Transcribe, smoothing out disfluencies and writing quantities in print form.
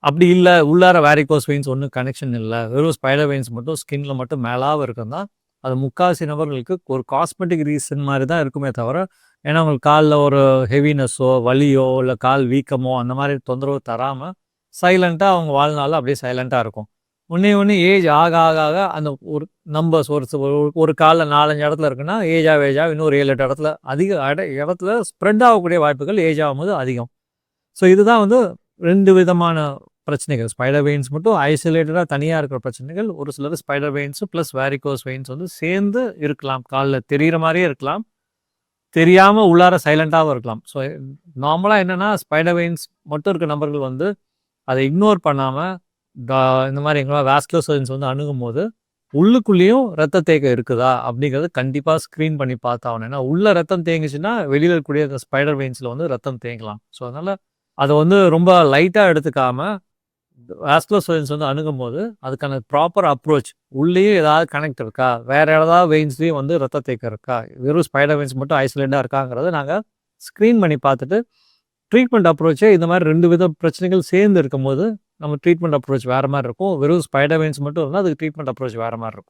அப்படி இல்ல, உள்ளார வேரிகோஸ் வெயின்ஸ் ஒண்ணும் கனெக்ஷன் இல்ல. வெறும் ஸ்பைடர் வெயின்ஸ் மட்டும் ஸ்கின்ல மட்டும் மேலாவ இருக்குன்னா, அது முக்காவாசி நபர்களுக்கு ஒரு காஸ்மெட்டிக் ரீசன் மாரி தான் இருக்குமே தவிர, ஏன்னா உங்களுக்கு கால்ல ஒரு ஹெவினஸோ, வலியோ, இல்ல கால் வீக்கமோ அந்த மாரி தொந்தரவு தராம, சைலன்ட்டா அவங்க வாழ்நாள்ல அப்படியே சைலன்ட்டா இருக்கும். ஒண்ணே ஏஜ் ஆக ஆக ஆக அந்த ஒரு நம்பர்ஸ் ஒரு கால்ல 4, 5 இடத்துல இருக்குன்னா, ஏஜ் ஆக இன்னொரு 7, 8 இடத்துல அதிக இடத்துல ஸ்ப்ரெட் ஆகக்கூடிய வாய்ப்புகள் ஏஜ் ஆகும்போது அதிகம். ஸோ இதுதான் வந்து 2 விதமான பிரச்சனைகள். ஸ்பைடர் வெயின்ஸ் மட்டும் ஐசோலேட்டடா தனியா இருக்கிற பிரச்சனைகள். ஒரு சிலர் spider veins plus varicose veins வந்து சேர்ந்து இருக்கலாம். கால்ல தெரியிற மாரியே இருக்கலாம். தெரியாம உள்ளார சைலன்ட்டாவும் இருக்கலாம். ஸோ நார்மலா என்னன்னா, ஸ்பைடர் வெயின்ஸ் மட்டும் இருக்க நபர்கள் வந்து அத இக்னோர் பண்ணாம, ட இந்த மாரி எங்கேயாவது வாஸ்குலர் சர்ஜன்ஸ் வந்து அணுகும்போது, உள்ளுக்குள்ளேயும் ரத்த தேக்கம் இருக்குதா? அப்படிங்கிறத கண்டிப்பா ஸ்கிரீன் பண்ணி பார்த்தாகணும். ஏன்னா, உள்ள ரத்தம் தேங்குச்சுன்னா, வெளியில இருக்கக்கூடிய அந்த ஸ்பைடர் வெயின்ஸ்ல வந்து ரத்தம் தேங்கலாம். ஸோ அதனால அத வந்து ரொம்ப லைட்டா எடுத்துக்காம, வாஸ்குலர் சர்ஜன்ஸ் வந்து அணுகும்போது, அதுக்கான ப்ராப்பர் அப்ரோச் உள்ளேயும் ஏதாவது கனெக்ட் இருக்கா? வேற ஏதாவது வெயின்ஸ்லயும் வந்து ரத்த தேக்கம் இருக்கா? வெறும் ஸ்பைடர் வெயின்ஸ் மட்டும் ஐசோலேட்டடா இருக்காங்கிறத நாங்க ஸ்கிரீன் பண்ணி பார்த்துட்டு, ட்ரீட்மெண்ட் அப்ரோச்சே இந்த மாரி 2 வித பிரச்சனைகள் சேர்ந்து இருக்கும்போது, நம்ம ட்ரீட்மெண்ட் அப்ரோச் வேற மாரி இருக்கும். வெறும் ஸ்பைடர் வெயின்ஸ் மட்டும் இருந்தா, அதுக்கு ட்ரீட்மெண்ட் அப்ரோச் வேற மாரி இருக்கும்.